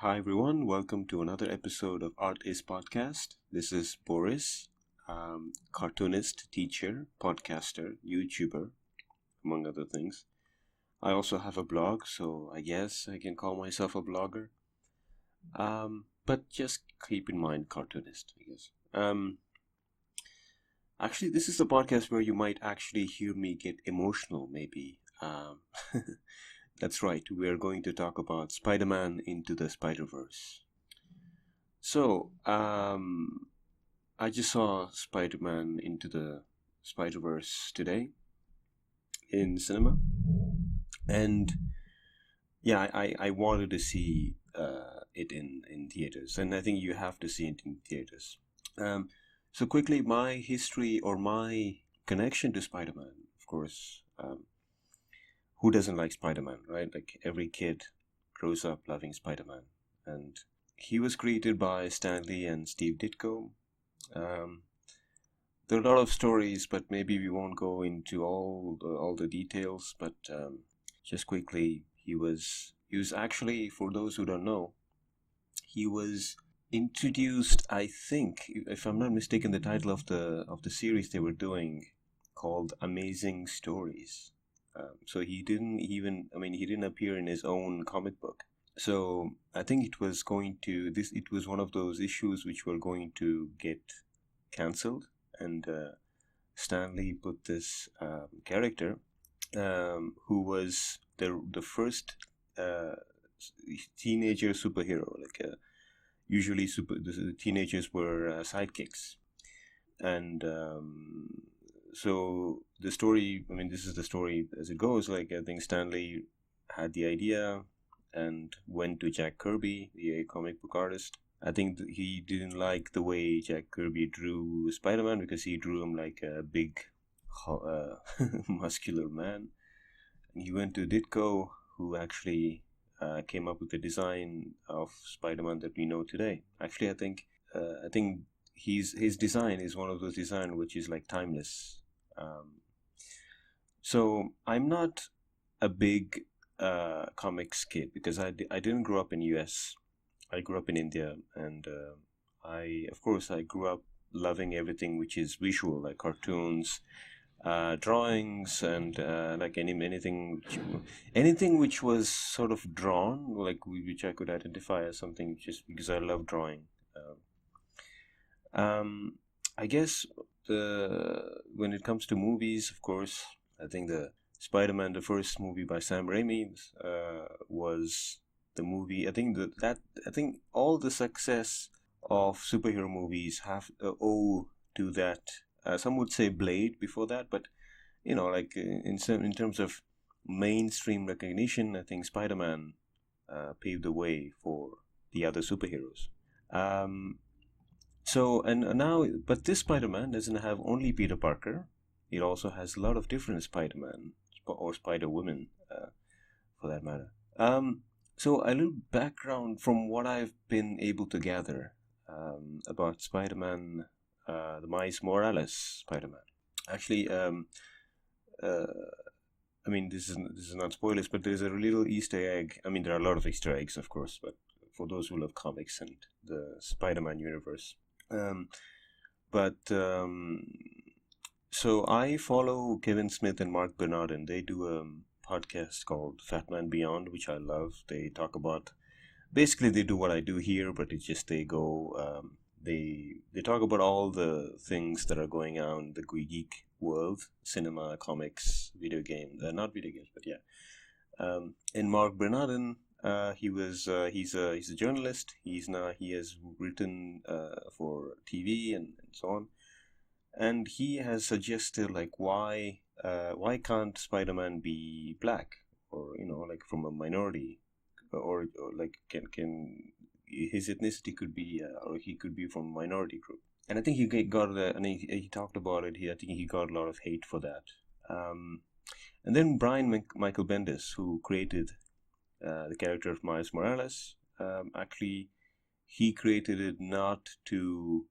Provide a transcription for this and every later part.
Hi everyone, welcome to another episode of Art is Podcast. This is Boris, cartoonist, teacher, podcaster, YouTuber, among other things. I also have a blog, so I guess I can call myself a blogger. But just keep in mind cartoonist, I guess. Actually, this is the podcast where you might actually hear me get emotional, maybe. That's right, we are going to talk about Spider-Man Into the Spider-Verse. So, I just saw Spider-Man Into the Spider-Verse today in cinema. And yeah, I wanted to see it in theaters. And I think you have to see it in theaters. So quickly, my history or my connection to Spider-Man, of course, who doesn't like Spider-Man, right? Like every kid grows up loving Spider-Man. And he was created by Stan Lee and Steve Ditko. There are a lot of stories, but maybe we won't go into all the details. But just quickly, he was actually, for those who don't know, he was introduced. I think, if I'm not mistaken, the title of the series they were doing called Amazing Stories. So he didn't appear in his own comic book. So I think it was one of those issues which were going to get cancelled, and Stan Lee put this character who was the first teenager superhero. Usually the teenagers were sidekicks, and so the story, this is the story as it goes. I think Stan Lee had the idea and went to Jack Kirby, the comic book artist. I think he didn't like the way Jack Kirby drew Spider-Man because he drew him like a big, muscular man. And he went to Ditko, who actually came up with the design of Spider-Man that we know today. Actually, I think his design is one of those designs which is like timeless. So I'm not a big comics kid because I didn't grow up in US. I grew up in India, and I grew up loving everything which is visual, like cartoons, drawings, and like anything which was sort of drawn, which I could identify as something, just because I love drawing. I guess when it comes to movies, of course, I think the Spider-Man, the first movie by Sam Raimi, was the movie. I think all the success of superhero movies have owe to that. Some would say Blade before that, but in terms of mainstream recognition, I think Spider-Man paved the way for the other superheroes. But this Spider-Man doesn't have only Peter Parker. It also has a lot of different Spider-Man or Spider-Women, for that matter. So a little background from what I've been able to gather about Spider-Man, the Miles Morales Spider-Man. Actually, this is not spoilers, but there's a little Easter egg. There are a lot of Easter eggs, of course, but for those who love comics and the Spider-Man universe. So I follow Kevin Smith and Mark Bernardin. They do a podcast called Fat Man Beyond, which I love. They talk about, basically they do what I do here, but it's just they go, they talk about all the things that are going on in the geek world, cinema, comics, video games, not video games, but yeah. And Mark Bernardin, he's a journalist. He has written for TV and so on, and he has suggested why can't Spider-Man be black, or from a minority, or can his ethnicity could be, or he could be from a minority group. And I think he got and he talked about it. I think he got a lot of hate for that. And then Brian Michael Bendis, who created the character of Miles Morales, actually he created it not to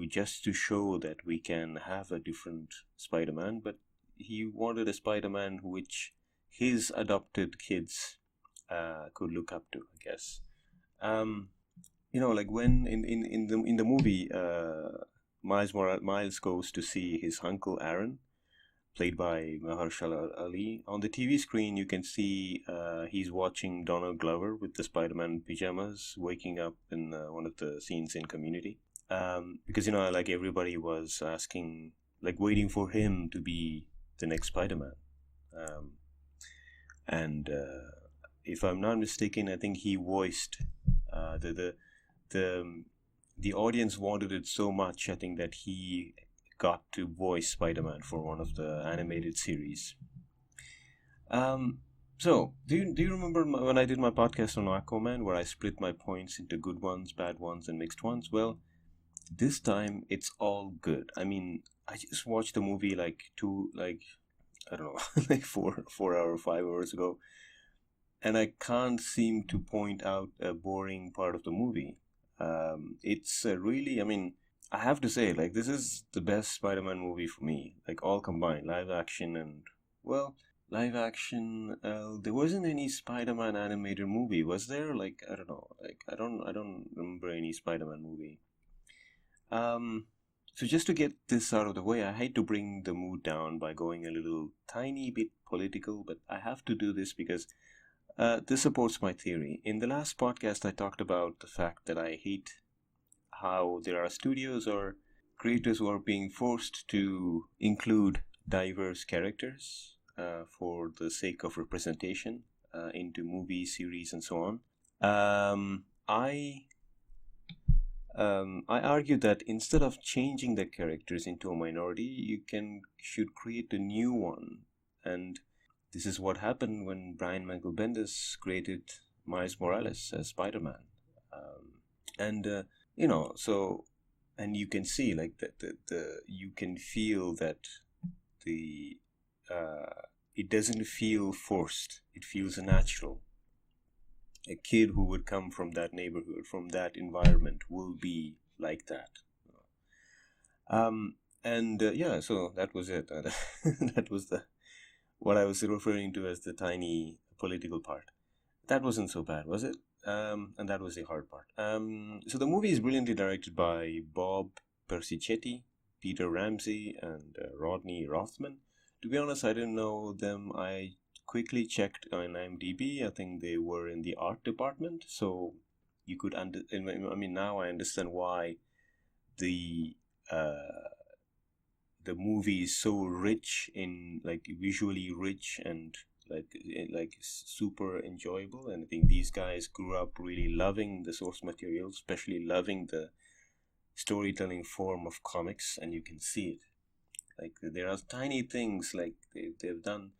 just to show that we can have a different Spider-Man, but he wanted a Spider-Man which his adopted kids could look up to, I guess. Um, like when in the movie, Miles goes to see his uncle Aaron, played by Mahershala Ali. On the TV screen, you can see he's watching Donald Glover with the Spider-Man pajamas, waking up in one of the scenes in Community. Because like everybody was asking, like waiting for him to be the next Spider-Man. Um, and if I'm not mistaken, I think he voiced the the audience wanted it so much, I think, that he got to voice Spider-Man for one of the animated series. Um, so, do you remember when I did my podcast on Aquaman, where I split my points into good ones, bad ones, and mixed ones? Well, this time it's all good. I mean, I just watched the movie like I don't know, like 5 hours ago, and I can't seem to point out a boring part of the movie. It's really, I mean, I have to say, like, this is the best Spider-Man movie for me, like all combined, live action and, well, live action. There wasn't any Spider-Man animated movie, was there? Like, I don't know, like I don't remember any Spider-Man movie. So just to get this out of the way, I hate to bring the mood down by going a little tiny bit political, but I have to do this because this supports my theory. In the last podcast, I talked about the fact that I hate how there are studios or creators who are being forced to include diverse characters for the sake of representation into movies, series, and so on. Um, I I argue that instead of changing the characters into a minority, should create a new one, and this is what happened when Brian Michael Bendis created Miles Morales as Spider-Man, and so, and you can see like that the you can feel that the it doesn't feel forced; it feels natural. A kid who would come from that neighborhood, from that environment, will be like that. And yeah, so that was it. That was the what I was referring to as the tiny political part. That wasn't so bad, was it? And that was the hard part. So the movie is brilliantly directed by Bob Persichetti, Peter Ramsey, and Rodney Rothman. To be honest, I didn't know them. I quickly checked on IMDb. I think they were in the art department, so you could I mean, now I understand why the the movie is so rich in, like, visually rich and like super enjoyable. And I think these guys grew up really loving the source material, especially loving the storytelling form of comics, and you can see it. Like, there are tiny things like they've done,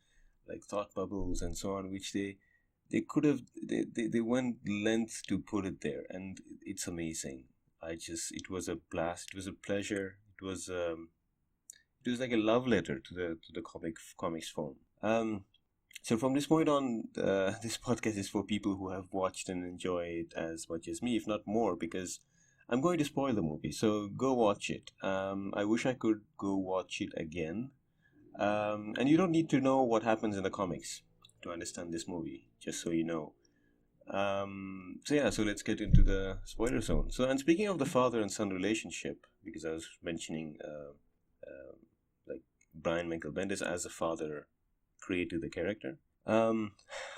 like thought bubbles and so on, which they could have they went length to put it there, and it's amazing. It was a blast. It was a pleasure. It was like a love letter to the comics form. So from this point on, this podcast is for people who have watched and enjoyed as much as me, if not more, because I'm going to spoil the movie. So go watch it. I wish I could go watch it again. And you don't need to know what happens in the comics to understand this movie, just so you know. So yeah, so let's get into the spoiler zone. So, and speaking of the father and son relationship, because I was mentioning like Brian Michael Bendis as a father created the character. Oh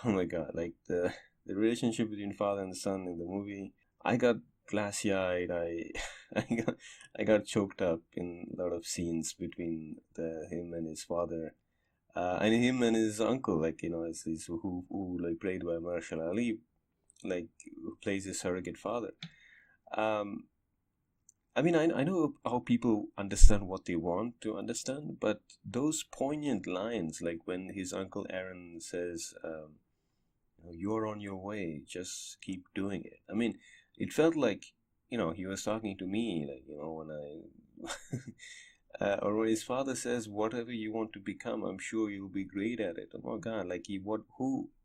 my god, like the relationship between father and son in the movie, I got glassy eyed. I got choked up in a lot of scenes between him and his father, and him and his uncle. Like, is who like played by Marshall Ali, like, who plays his surrogate father. Um, I mean, I know how people understand what they want to understand, but those poignant lines, like when his uncle Aaron says, "You're on your way, just keep doing it." I mean, it felt like, he was talking to me, like, when or when his father says, "Whatever you want to become, I'm sure you'll be great at it." Oh my God, like,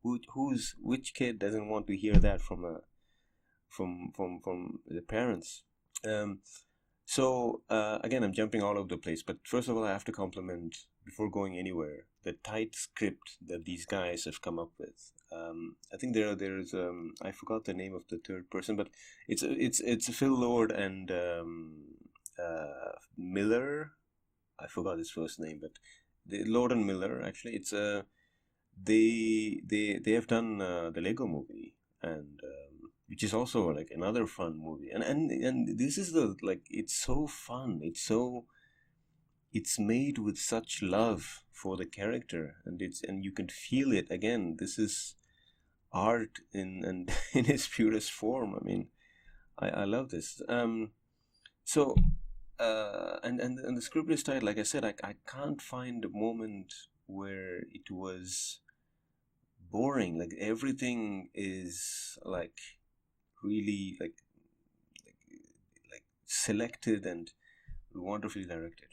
which kid doesn't want to hear that from from the parents? Again, I'm jumping all over the place, but first of all, I have to compliment, before going anywhere, the tight script that these guys have come up with. I think there's I forgot the name of the third person, but it's Phil Lord and Miller. I forgot his first name, but Lord and Miller, actually. It's they have done the Lego Movie, and which is also like another fun movie, and this is the like it's so fun. It's made with such love for the character, and you can feel it again. This is art in in its purest form. I mean, I love this. So and the script is tight. Like I said, I can't find a moment where it was boring. Like everything is like really like selected and wonderfully directed.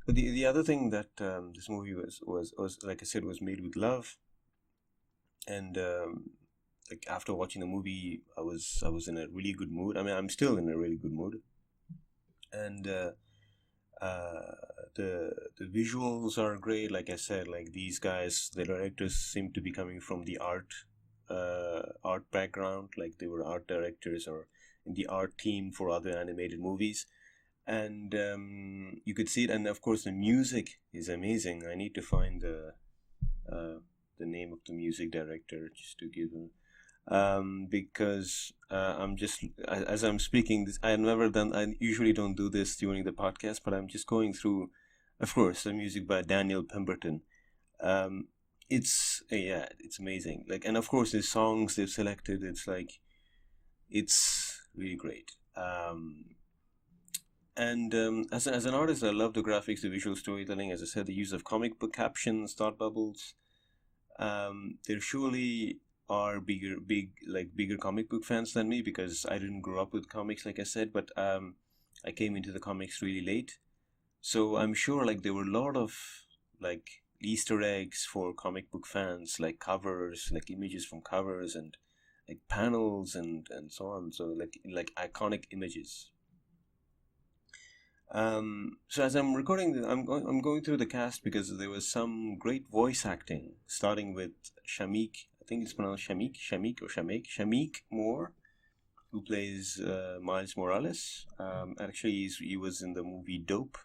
But the other thing that this movie was like I said, was made with love, and like after watching the movie, I was in a really good mood. I mean, I'm still in a really good mood, and the visuals are great. Like I said, like these guys, the directors seem to be coming from the art background, like they were art directors or in the art team for other animated movies, and you could see it. And of course, the music is amazing. I need to find the name of the music director just to give him, because I'm just as I'm speaking this, I usually don't do this during the podcast, but I'm just going through, of course, the music by Daniel Pemberton. um, it's yeah, it's amazing, like, and of course the songs they've selected, it's like it's really great. And as an artist, I love the graphics, the visual storytelling, as I said, the use of comic book captions, thought bubbles. There surely are bigger comic book fans than me, because I didn't grow up with comics, like I said, but I came into the comics really late. So I'm sure like there were a lot of like Easter eggs for comic book fans, like covers, like images from covers, and like panels and so on. So like iconic images. So as I'm recording, I'm going through the cast because there was some great voice acting, starting with Shamik. I think it's pronounced Shamik Moore, who plays Miles Morales. Actually, he was in the movie Dope.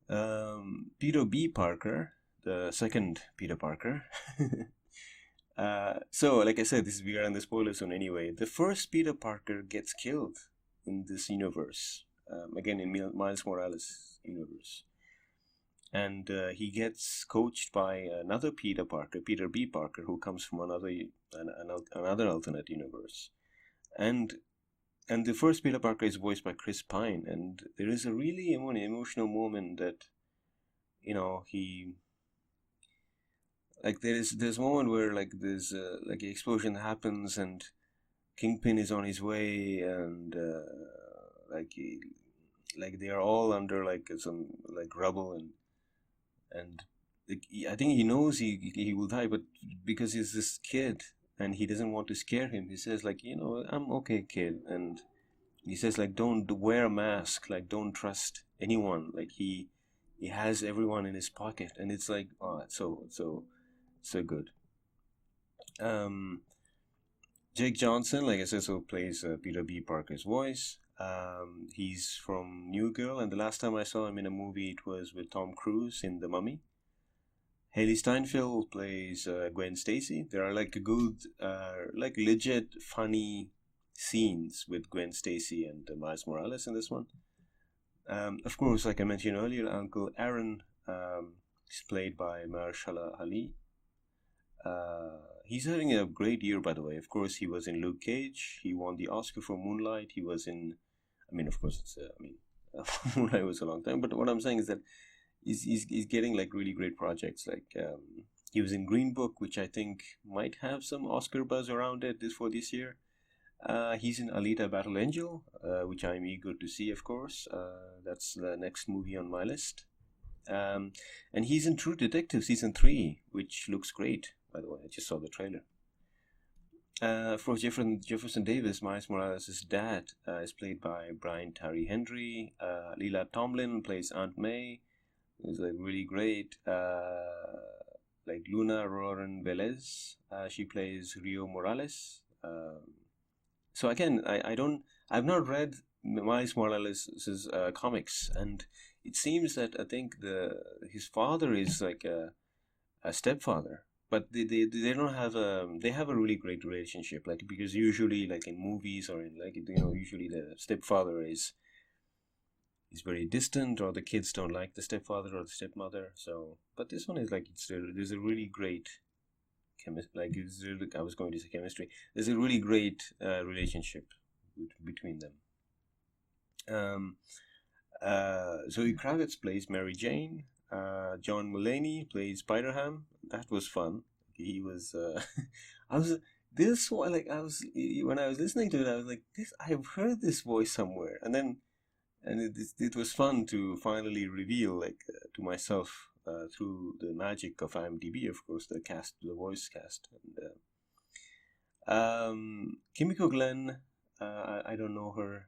Um, Peter B. Parker, the second Peter Parker. So, like I said, we are in the spoiler zone anyway. The first Peter Parker gets killed in this universe. Again, in Miles Morales' universe. And he gets coached by another Peter Parker, Peter B. Parker, who comes from another alternate universe. And the first Peter Parker is voiced by Chris Pine, and there is a really emotional moment that, he, like, there's a moment where like there's like an explosion happens and Kingpin is on his way, and like like they are all under like some like rubble, and like, I think he knows he will die, but because he's this kid and he doesn't want to scare him, he says like, I'm okay, kid, and he says like, don't wear a mask, like don't trust anyone, like he has everyone in his pocket, and it's like, oh, it's so good. um Jake Johnson, like I said, so plays Peter B. Parker's voice. He's from New Girl, and the last time I saw him in a movie, it was with Tom Cruise in The Mummy. Haley Steinfeld plays Gwen Stacy. There are like good, like legit funny scenes with Gwen Stacy and Miles Morales in this one. Of course, like I mentioned earlier, Uncle Aaron is played by Mahershala Ali. He's having a great year, by the way. Of course, he was in Luke Cage. He won the Oscar for Moonlight. He was in, I mean, of course, Moonlight was a long time. But what I'm saying is that he's getting like really great projects. Like he was in Green Book, which I think might have some Oscar buzz around it for this year. He's in Alita: Battle Angel, which I'm eager to see. Of course, that's the next movie on my list. And he's in True Detective season 3, which looks great. By the way, I just saw the trailer. For Jefferson Davis, Miles Morales' dad is played by Brian Tyree Henry. Lila Tomlin plays Aunt May, who's like really great. like Luna Roran Velez. She plays Rio Morales. So again, I've not read Miles Morales' comics, and it seems that I think his father is like a stepfather, but they don't have they have a really great relationship, like, because usually, like in movies or in, like, usually the stepfather is very distant, or the kids don't like the stepfather or the stepmother. So, but this one is like, there's a really great I was going to say chemistry. There's a really great relationship between them. Zoe Kravitz plays Mary Jane. John Mulaney plays Spider-Ham. That was fun. He was. I was this one, like, I was when I was listening to it, I was like, this. I've heard this voice somewhere, and it was fun to finally reveal, like, to myself, through the magic of IMDb, of course, the voice cast. And Kimiko Glenn, I don't know her.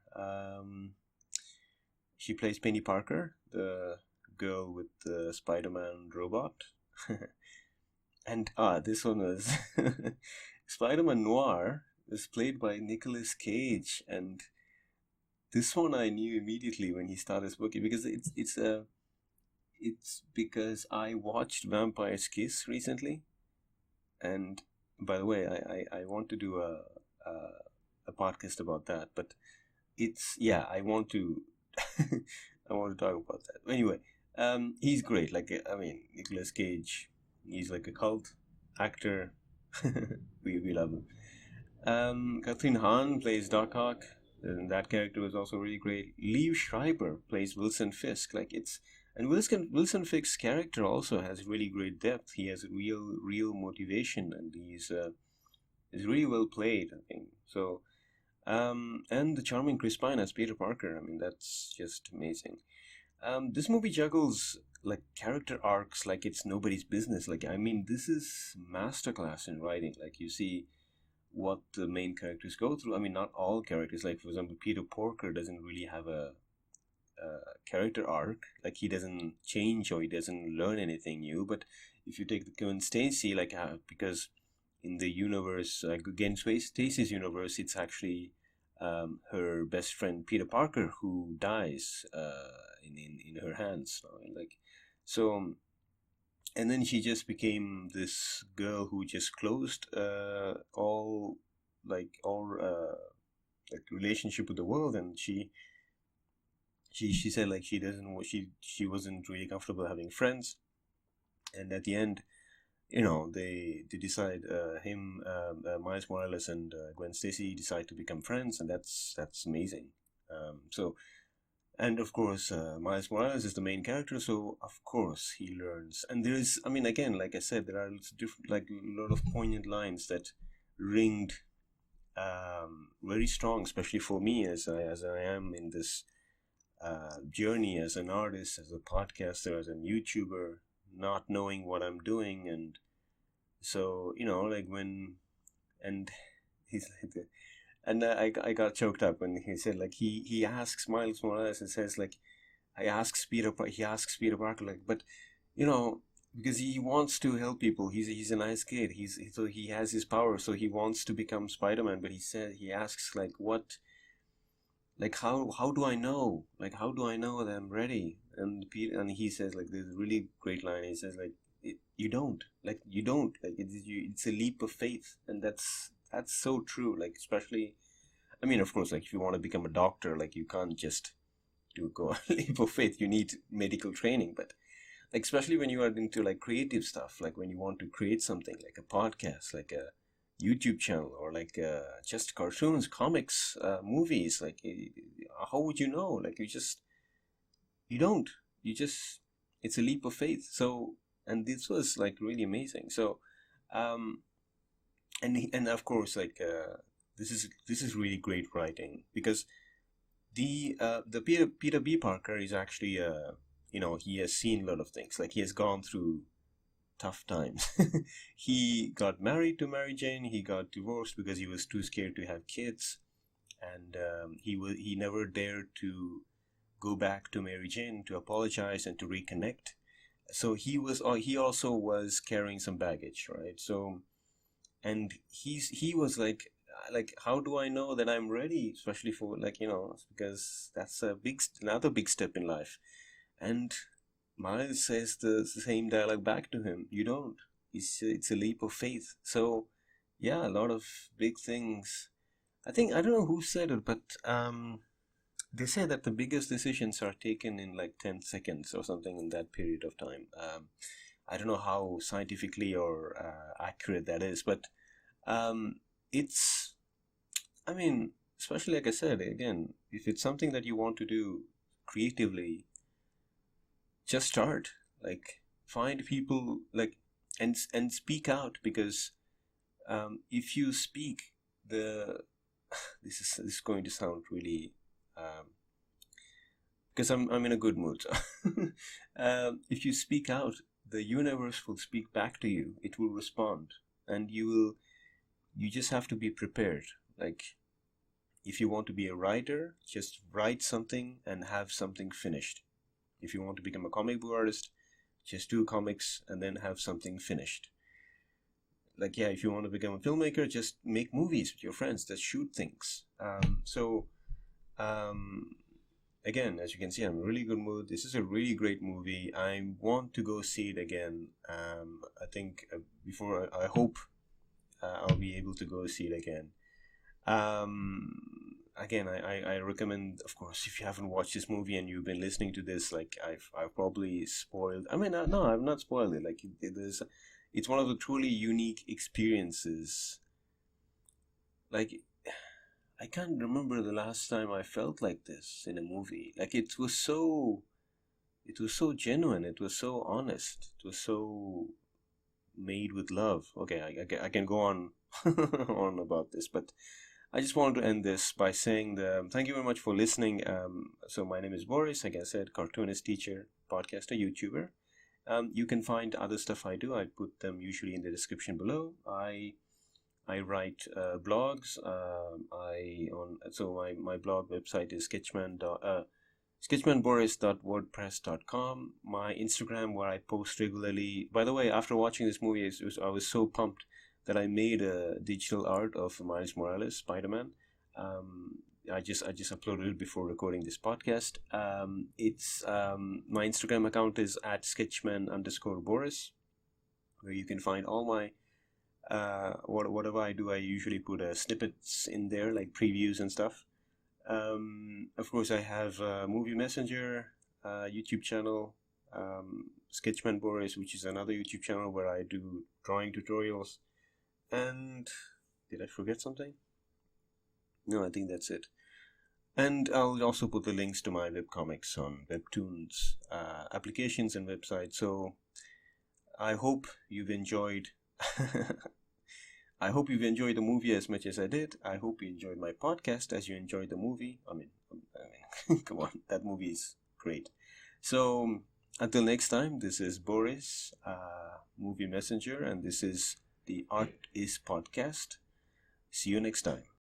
She plays Penny Parker, the girl with the Spider-Man robot. And this one was Spider-Man Noir was played by Nicolas Cage, and this one I knew immediately when he started working, because it's because I watched Vampire's Kiss recently, and by the way, I want to do a podcast about that, but I want to I want to talk about that. Anyway, he's great. Like, I mean, Nicolas Cage, he's like a cult actor. we love him. Catherine Hahn plays Doc Ock, and that character was also really great. Liev Schreiber plays Wilson Fisk. And Wilson Fisk's character also has really great depth. He has real motivation, and he's really well played, I think. So, and the charming Chris Pine as Peter Parker. I mean, that's just amazing. This movie juggles, like, character arcs like it's nobody's business. Like, I mean, this is masterclass in writing. Like, you see what the main characters go through. I mean, not all characters. Like, for example, Peter Porker doesn't really have a character arc. Like, he doesn't change or he doesn't learn anything new. But if you take the Gwen Stacy, like, because in the universe, Gwen Stacy's universe, it's actually her best friend Peter Parker who dies in her hands. Like, so, and then she just became this girl who just closed all relationship with the world, and she said, like, she wasn't really comfortable having friends, and at the end, they decide, Miles Morales and Gwen Stacy decide to become friends, and that's amazing. So, and of course, Miles Morales is the main character, so of course he learns. And there is, I mean, again, like I said, there are different, like, a lot of poignant lines that ringed very strong, especially for me as I am in this journey as an artist, as a podcaster, as a YouTuber, not knowing what I'm doing. And so, like, and he's like, and I got choked up when he said, like, he asks Miles Morales and says, like, he asks Peter Parker, like, but, because he wants to help people. He's a nice kid. So he has his power, so he wants to become Spider-Man. But he asks, like, what, like, how do I know? Like, how do I know that I'm ready? And he says, like, there's a really great line. He says, like, you don't. Like, it's a leap of faith, and that's so true. Like, especially, I mean, of course, like, if you want to become a doctor, like, you can't just go a leap of faith. You need medical training, but, like, especially when you are into, like, creative stuff, like when you want to create something, like a podcast, like a YouTube channel, or like just cartoons, comics, movies, like, how would you know? Like, you don't. It's a leap of faith. So, and this was, like, really amazing. So, and of course, like, this is really great writing, because the Peter B. Parker is actually he has seen a lot of things. Like, he has gone through tough times. He got married to Mary Jane. He got divorced because he was too scared to have kids, and he never dared to go back to Mary Jane to apologize and to reconnect. So he also was carrying some baggage, right? So, and he was like, how do I know that I'm ready, especially for, like, because that's another big step in life. And Miles says the same dialogue back to him. You don't. It's a leap of faith. So, yeah, a lot of big things. I think, I don't know who said it, but they say that the biggest decisions are taken in like 10 seconds or something in that period of time. I don't know how scientifically or accurate that is, but um, it's, I mean, especially like I said, again, if it's something that you want to do creatively, just start. Like, find people, like, and speak out, because if you speak, the this is going to sound really because I'm in a good mood. So if you speak out, the universe will speak back to you. It will respond, and you just have to be prepared. Like, if you want to be a writer, just write something and have something finished. If you want to become a comic book artist, just do comics and then have something finished. Like, yeah, if you want to become a filmmaker, just make movies with your friends that shoot things. Um, Again, as you can see, I'm in a really good mood. This is a really great movie. I want to go see it again. I think before, I hope I'll be able to go see it again. Again, I recommend, of course, if you haven't watched this movie and you've been listening to this, like, I've probably spoiled. I mean, no, I've not spoiled it. Like, it's one of the truly unique experiences. Like, I can't remember the last time I felt like this in a movie. Like, it was so genuine. It was so honest. It was so made with love. Okay, I can go on on about this, but I just wanted to end this by saying thank you very much for listening. So my name is Boris, like I said, cartoonist, teacher, podcaster, YouTuber. You can find other stuff I do. I put them usually in the description below. I write blogs. My blog website is sketchmanboris.wordpress.com. My Instagram, where I post regularly. By the way, after watching this movie, I was so pumped that I made a digital art of Miles Morales, Spider-Man. I just uploaded it before recording this podcast. It's My Instagram account is at sketchman_boris, where you can find all my whatever I do. I usually put snippets in there, like previews and stuff. Of course, I have Movie Messenger, YouTube channel, Sketchman Boris, which is another YouTube channel where I do drawing tutorials. And did I forget something? No, I think that's it. And I'll also put the links to my webcomics on Webtoons applications and websites. So I hope you've enjoyed. I hope you've enjoyed the movie as much as I did. I hope you enjoyed my podcast as you enjoyed the movie. I mean, come on, that movie is great. So until next time, this is Boris, Movie Messenger, and this is the Art Is Podcast. See you next time.